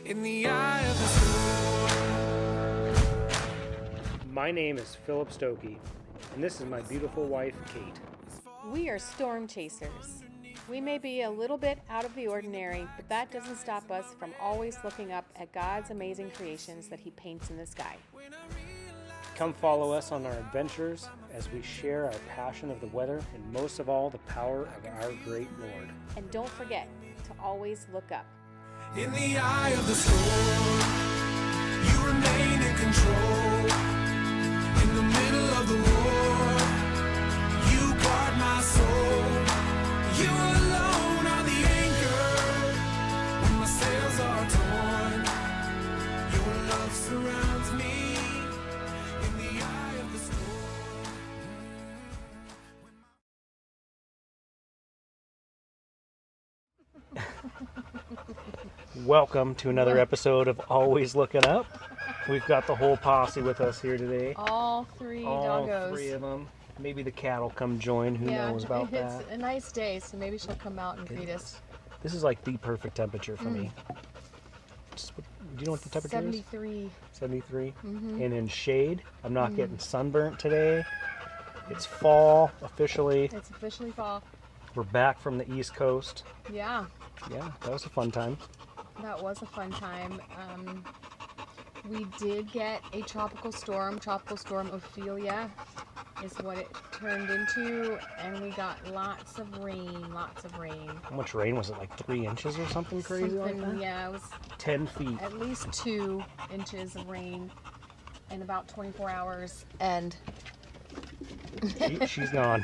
in the eye of the storm. My name is Philip Stokey, and this is my beautiful wife, Kate. We are storm chasers. We may be a little bit out of the ordinary, but that doesn't stop us from always looking up at God's amazing creations that He paints in the sky. Come follow us on our adventures as we share our passion of the weather and most of all the power of our great Lord. And don't forget to always look up. In the eye of the storm, you remain in control. In the middle of the war, you guard my soul. You alone are the anchor when my sails are torn. Your love surrounds me in the eye of the storm. Welcome to another episode of Always Looking Up. We've got the whole posse with us here today. All three All doggos. three of them. Maybe the cat will come join. Who knows about it's that? a nice day, so maybe she'll come out and greet us. This is like the perfect temperature for me. Do you know what the temperature 73. is? 73. And in shade. I'm not getting sunburnt today. It's fall officially. It's officially fall. We're back from the East Coast. Yeah, Yeah, that was a fun time. that was a fun time. We did get a tropical storm. Tropical storm Ophelia is what it turned into, and we got lots of rain. How much rain was it? Like 3 inches or something crazy like that? Yeah, it was 10 feet. at least 2 inches of rain in about 24 hours, and She's gone.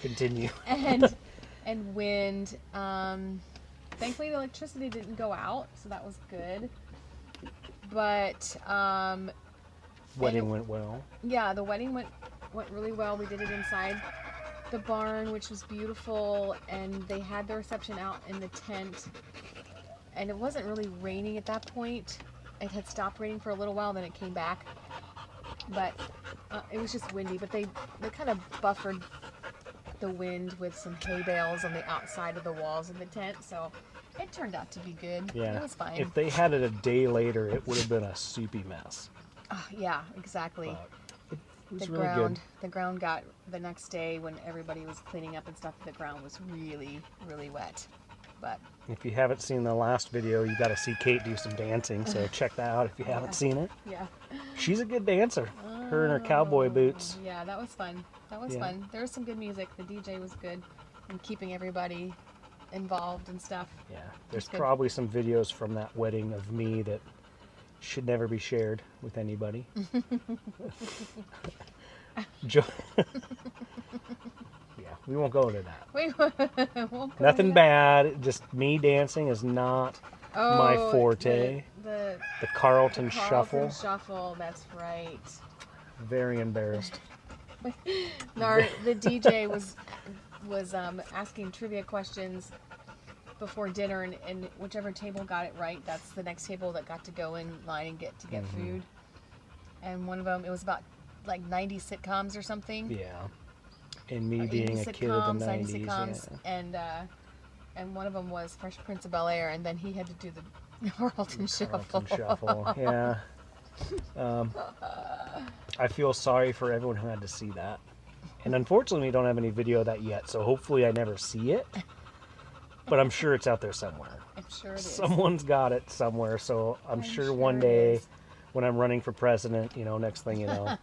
Continue. and wind. Thankfully, the electricity didn't go out, so that was good. But Wedding went well. yeah, the wedding went really well. We did it inside the barn, which was beautiful, and they had the reception out in the tent. And it wasn't really raining at that point. It had stopped raining for a little while, then it came back. But it was just windy. But they kind of buffered the wind with some hay bales on the outside of the walls of the tent, so it turned out to be good. Yeah. It was fine. If they had it a day later, it would have been a soupy mess. Yeah, exactly. But it was really good. The ground got, the next day when everybody was cleaning up and stuff, the ground was really, really wet. But If you haven't seen the last video, you got to see Kate do some dancing, so check that out if you haven't seen it. yeah. She's a good dancer. Her and her cowboy boots. Yeah, that was fun. That was Yeah. fun. There was some good music. The DJ was good and keeping everybody involved and stuff. Yeah, there's good. probably some videos from that wedding of me that should never be shared with anybody. Jo- yeah, we won't go into that. Wait, won't go Nothing into bad. Just me dancing is not my forte. The The Carlton Shuffle. Shuffle, that's right. Very embarrassed. The DJ was asking trivia questions before dinner, and whichever table got it right, that's the next table that got to go in line and get food. And one of them, it was about like 90 sitcoms or something. Yeah. And me Or being 80 a kid of the 90 90s. sitcoms, Yeah. and one of them was Fresh Prince of Bel-Air, and then he had to do the Carlton Shuffle. Carlton Shuffle. Yeah. I feel sorry for everyone who had to see that. And unfortunately, we don't have any video of that yet, so hopefully I never see it. But I'm sure it's out there somewhere. I'm sure it is. Someone's got it somewhere, so I'm sure one it day is. when I'm running for president, next thing you know.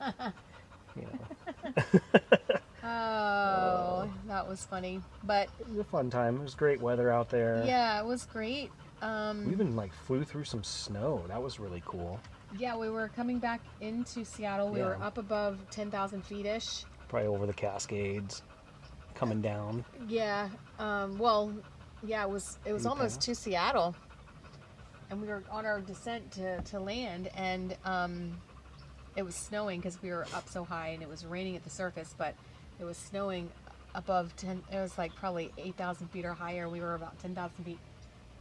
Oh, that was funny. But It was a fun time. It was great weather out there. yeah, it was great. We even flew through some snow. That was really cool. Yeah, we were coming back into Seattle. We were Yeah. up above 10,000 feet-ish. Probably over the Cascades, coming down. Yeah. It was almost to Seattle. And we were on our descent to land, and it was snowing because we were up so high, and it was raining at the surface, but it was snowing above 10. It was like probably 8,000 feet or higher. We were about 10,000 feet,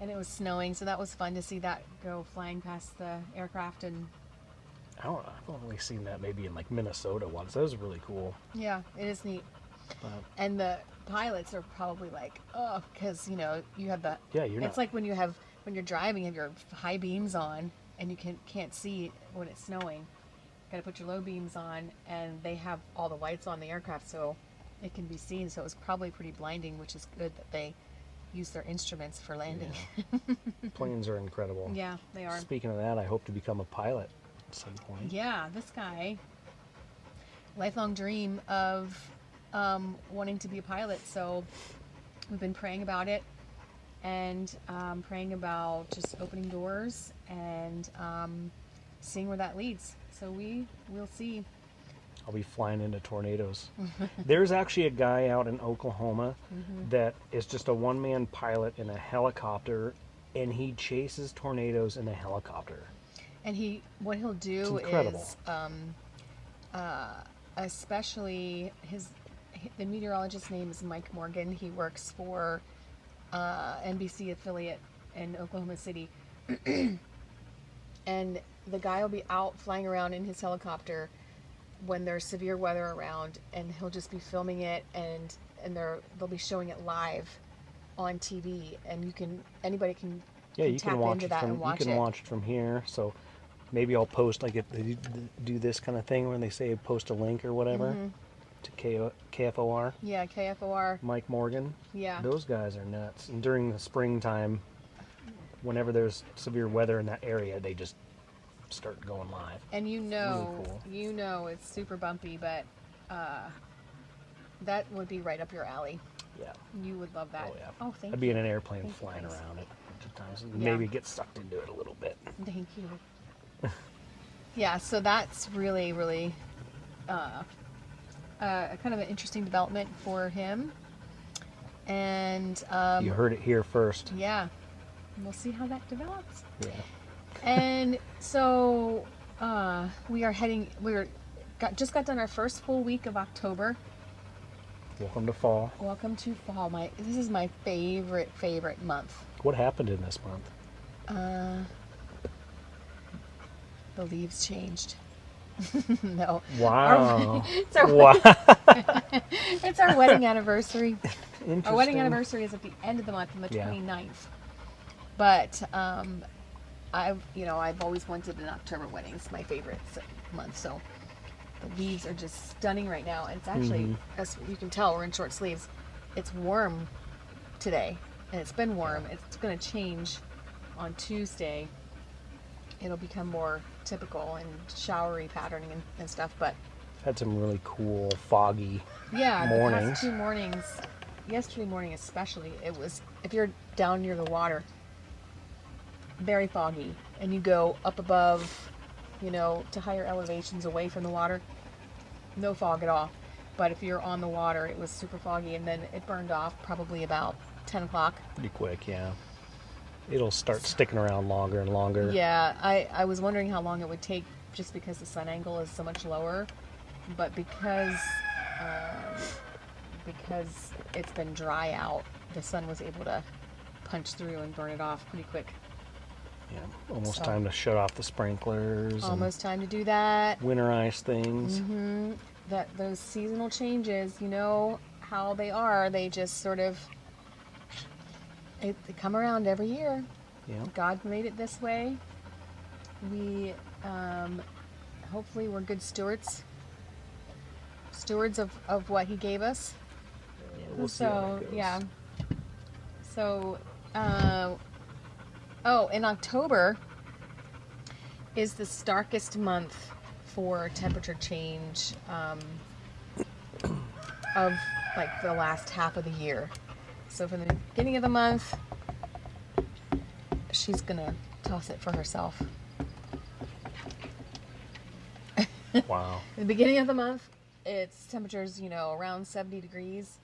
and it was snowing, so that was fun to see that go flying past the aircraft. And I've only seen that maybe in like Minnesota once. That was really cool. yeah, it is neat. But And the pilots are probably like, oh, because you have the. yeah, you're It's not. like when you have when you're driving, you have your high beams on, and you can't see when it's snowing. Got to put your low beams on, and they have all the lights on the aircraft, so it can be seen. So it was probably pretty blinding, which is good that they use their instruments for landing. Planes are incredible. Yeah, they are. Speaking of that, I hope to become a pilot at some point. Yeah, this guy, lifelong dream of wanting to be a pilot. So we've been praying about it, and praying about just opening doors and seeing where that leads. So we'll see. I'll be flying into tornadoes. There's actually a guy out in Oklahoma that is just a one-man pilot in a helicopter, and he chases tornadoes in a helicopter. And what he'll do is, especially the meteorologist's name is Mike Morgan. He works for NBC affiliate in Oklahoma City. And the guy will be out flying around in his helicopter when there's severe weather around, and he'll just be filming it, and they'll be showing it live on TV, and anybody can You tap can watch into it that from and watch watch it from here. So maybe I'll post, like, if they do this kind of thing when they say post a link or whatever to KFOR. Yeah, KFOR. Mike Morgan. Yeah. Those guys are nuts. And during the springtime, whenever there's severe weather in that area, they just start going live. And Really cool. It's super bumpy, but that would be right up your alley. Yeah. You would love that. Oh, yeah. Oh, thank I'd you. be in an airplane Thank you, flying thanks. around it sometimes. Yeah. Maybe get sucked into it a little bit. Thank you. Yeah, so that's really, really kind of an interesting development for him. And You heard it here first. yeah, we'll see how that develops. Yeah. And so just got done our first full week of October. Welcome to fall. Welcome to fall. This is my favorite month. What happened in this month? The leaves changed. No. Wow. It's our, Wow. it's our wedding anniversary. Our wedding Interesting. anniversary is at the end of the month, on the Yeah. 29th. But I've always wanted an October wedding. It's my favorite month. So the leaves are just stunning right now. And it's actually, as you can tell, we're in short sleeves. It's warm today, and it's been warm. It's going to change on Tuesday. It'll become more typical and showery patterning and stuff. But Had some really cool foggy yeah, the mornings. past 2 mornings, yesterday morning especially, it was, if you're down near the water, very foggy, and you go up above, to higher elevations away from the water, no fog at all. But if you're on the water, it was super foggy, and then it burned off probably about 10 o'clock. Pretty quick, yeah. It'll start sticking around longer and longer. Yeah, I was wondering how long it would take, just because the sun angle is so much lower, but because it's been dry out, the sun was able to punch through and burn it off pretty quick. Yeah, almost So- time to shut off the sprinklers. Almost time to do that. And winterize things. Those seasonal changes, you know how they are. They just sort of they come around every year. Yeah. God made it this way. We hopefully we're good stewards of what He gave us. We'll see how that goes. yeah. So in October is the starkest month for temperature change of like the last half of the year. So from the beginning of the month, she's gonna toss it for herself. Wow. At the beginning of the month, it's temperatures, around 70 degrees.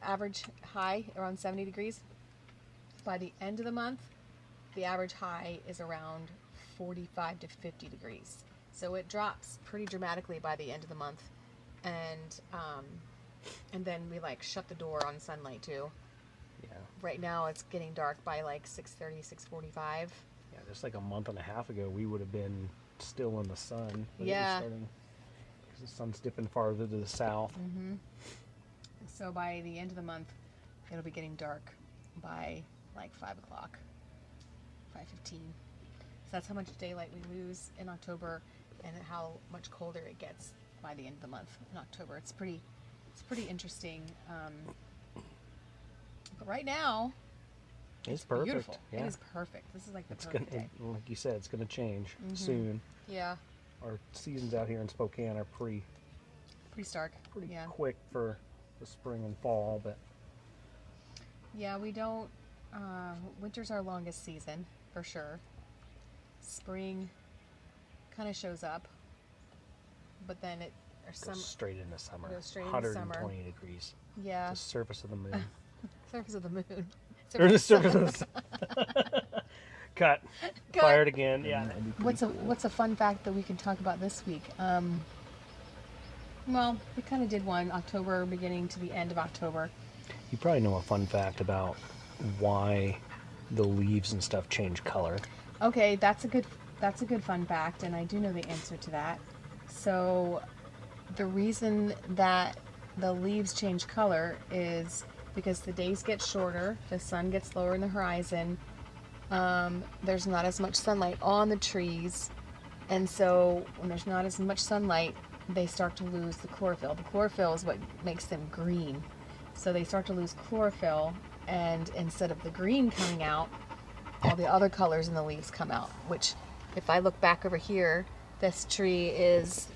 Average high around 70 degrees. By the end of the month, the average high is around 45 to 50 degrees. So it drops pretty dramatically by the end of the month. And then we shut the door on sunlight too. Yeah. Right now it's getting dark by 6:30, 6:45. Yeah, just like a month and a half ago, we would have been still in the sun. But Yeah. Because the sun's dipping farther to the south. So by the end of the month, it'll be getting dark by like 5 o'clock, 5:15. So that's how much daylight we lose in October, and how much colder it gets by the end of the month in October. It's pretty interesting. But right now, It's perfect. beautiful. Yeah. It is perfect. This is like the It's perfect gonna, day. like you said, it's gonna change soon. Yeah, Our seasons out here in Spokane are pretty pretty stark. Yeah. quick for the spring and fall, but Yeah, we don't. Winter's our longest season for sure. Spring kind of shows up, but then it or goes some straight into summer. goes straight into 120 summer. degrees. yeah The surface of the moon. surface of the moon. Or the surface of the sun. Cut. Cut. Fired again. Yeah. What's a fun fact that we can talk about this week? Well, we kind of did one October, beginning to the end of October. You probably know a fun fact about why the leaves and stuff change color. Okay, that's a good fun fact, and I do know the answer to that. So, the reason that the leaves change color is because the days get shorter, the sun gets lower in the horizon. There's not as much sunlight on the trees, and so when there's not as much sunlight, they start to lose the chlorophyll. The chlorophyll is what makes them green. So they start to lose chlorophyll, and instead of the green coming out, all the other colors in the leaves come out, which if I look back over here, this tree is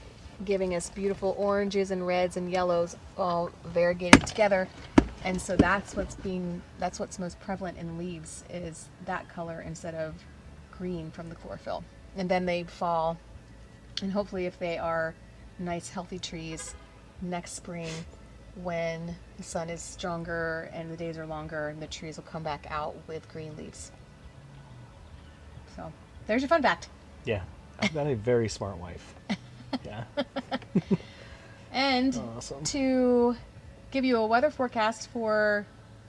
giving us beautiful oranges and reds and yellows all variegated together. And so that's what's most prevalent in leaves is that color instead of green from the chlorophyll. And then they fall, and hopefully if they are nice healthy trees, next spring when the sun is stronger and the days are longer, and the trees will come back out with green leaves. So there's your fun fact. Yeah. I've got a very smart wife. Yeah. And Awesome. to give you a weather forecast for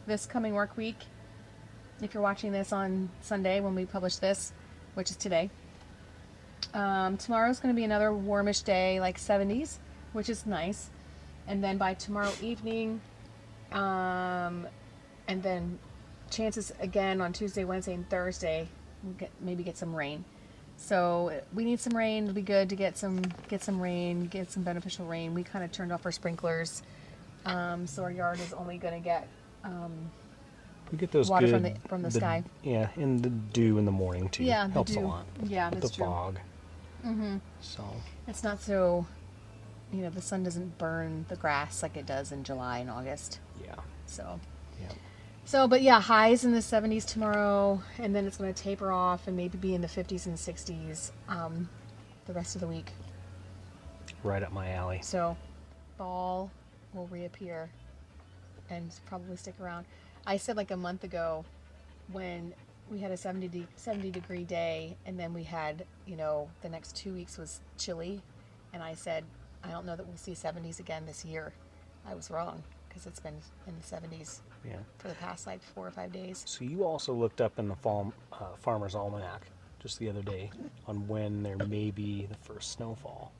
this coming work week, if you're watching this on Sunday when we publish this, which is today, tomorrow's going to be another warmish day, like 70s, which is nice. And then by tomorrow evening, and then chances again on Tuesday, Wednesday, and Thursday, maybe get some rain. So we need some rain. It'll be good to get some rain, get some beneficial rain. We kind of turned off our sprinklers, so our yard is only going to get We get those water good, from the sky. Yeah, and the dew in the morning too. Yeah, the helps dew. a lot. Yeah, With that's the true. fog. So It's not so, the sun doesn't burn the grass like it does in July and August. yeah, So, yeah. but yeah, highs in the 70s tomorrow, and then it's going to taper off and maybe be in the 50s and 60s the rest of the week. Right up my alley. So, fall will reappear and probably stick around. I said like a month ago when we had a 70 degree day, and then we had, the next 2 weeks was chilly, and I said, I don't know that we'll see 70s again this year. I was wrong, because it's been in the 70s Yeah. for the past like 4 or 5 days. So you also looked up in the fall Farmer's Almanac just the other day on when there may be the first snowfall.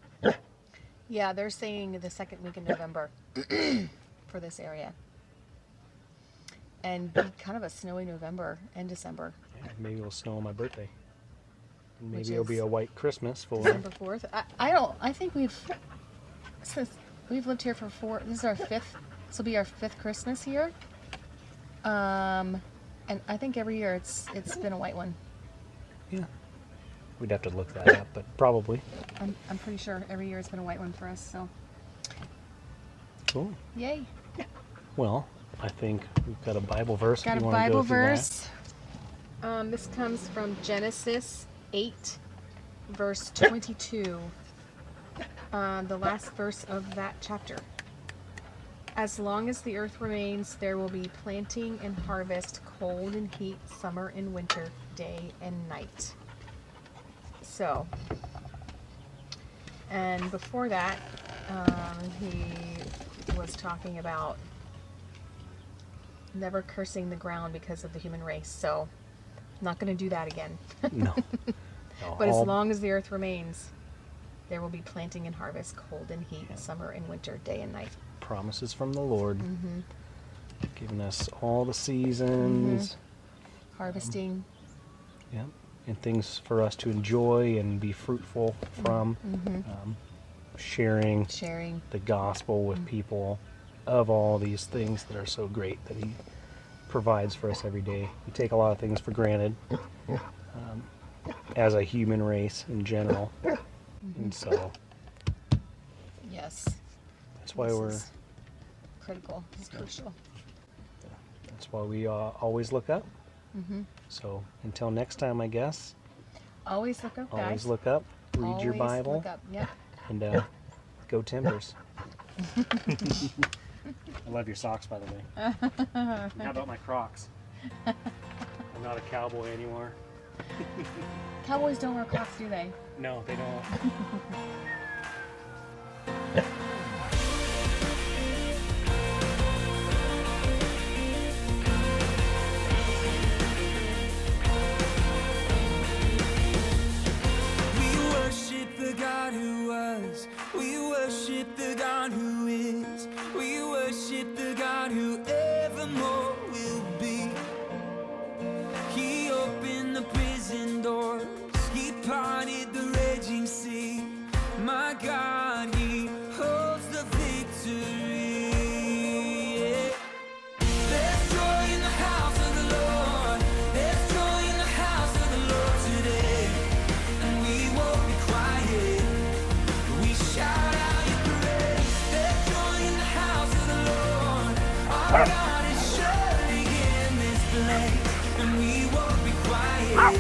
Yeah, they're saying the second week in November for this area. And be kind of a snowy November and December. Yeah, maybe it'll snow on my birthday. And Which maybe it'll be is a white Christmas for December 4th. I think since we've lived here for this is our 5th, this will be our 5th Christmas here. And I think every year it's been a white one. Yeah. We'd have to look that up, but probably. I'm pretty sure every year it's been a white one for us, so Cool. yay. Well, I think we've got a Bible verse. Got if a you want to Bible go through that. verse. This comes from Genesis 8, verse 22. The last verse of that chapter. As long as the earth remains, there will be planting and harvest, cold and heat, summer and winter, day and night. So, and before that, he was talking about never cursing the ground because of the human race. So, I'm not going to do that again. No. No, But as all long as the earth remains, there will be planting and harvest, cold and heat, summer and winter, day and night. promises from the Lord, Mm-hmm. giving us all the seasons. harvesting. Yeah, and things for us to enjoy and be fruitful from. Sharing Sharing. the gospel with people of all these things that are so great that he provides for us every day. We take a lot of things for granted as a human race in general. And so Yes. that's why This is critical. It's crucial. that's why we always look up. So until next time, I guess, Always look up, guys. always look up, read your Always Bible, Look up. Yep. and go Timbers. I love your socks, by the way. How about my Crocs? I'm not a cowboy anymore. Cowboys don't wear Crocs, do they? No, they don't. We worship the God who was. We worship the God who is. We worship the God who evermore will be. He opened the prison doors. He parted the raging sea. My God, He holds the victory. Yeah. There's joy in the house of the Lord. There's joy in the house of the Lord today. And we won't be quiet. We shout out your praise. There's joy in the house of the Lord. Our God is surely in this place. And we won't be quiet.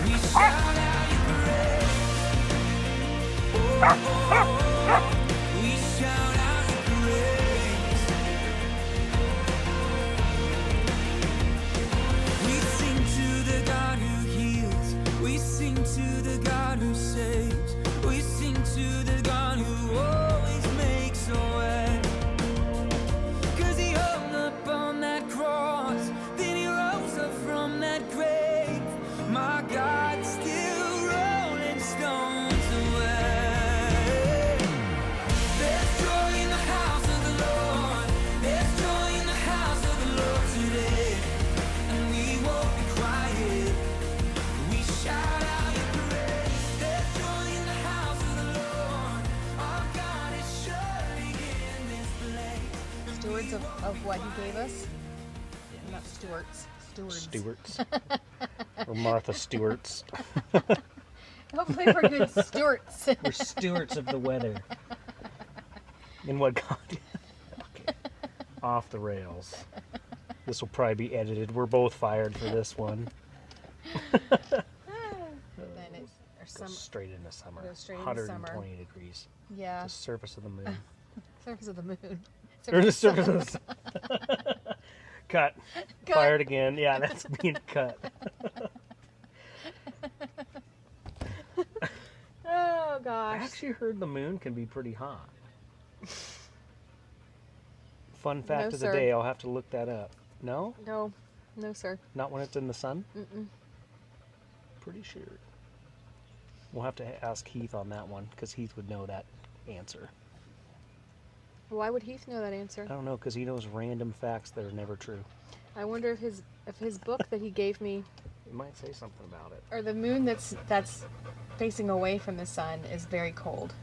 We shout out your praise. Oh, oh, oh. We shout out your praise. We sing to the God who heals. We sing to the God who saves. We sing to the God who always makes a way. 'Cause He hung up on that cross, then He rose up from that grave. My God, still rolling stones away. There's joy in the house of the Lord. There's joy in the house of the Lord today. And we won't be quiet. We shout out your praise. There's joy in the house of the Lord. Our God is surely in this place. Stewards of what He gave us. Not stewards. Stewards. Stewarts. Or Martha Stewarts. Hopefully we're good stewards. We're stewards of the weather. And what God... Okay. Off the rails. This will probably be edited. We're both fired for this one. Then it, or some, Goes straight into summer. Goes straight into 120 summer. degrees. yeah, The surface of the moon. surface of the moon. Or the surface of the sun. Cut. Cut. Fired again. Yeah, that's being cut. Oh I gosh. actually heard the moon can be pretty hot. Fun fact No, of the sir. day, I'll have to look that up. No? No, no, sir. Not when it's in the sun? Mm-mm. Pretty sure. We'll have to ask Heath on that one, because Heath would know that answer. Why would Heath know that answer? I don't know, because he knows random facts that are never true. I wonder if his book that he gave me, He might say something about it. or the moon that's facing away from the sun is very cold,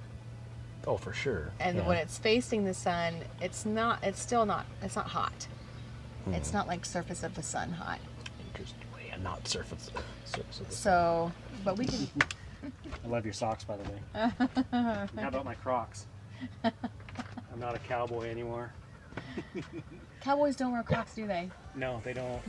Oh, for sure. and Yeah. when it's facing the sun, it's not hot. It's not like surface of the sun hot. Interesting. Yeah, not surface of the sun. So, but we can. I love your socks, by the way. How about my Crocs? I'm not a cowboy anymore. Cowboys don't wear Crocs, do they? No, they don't.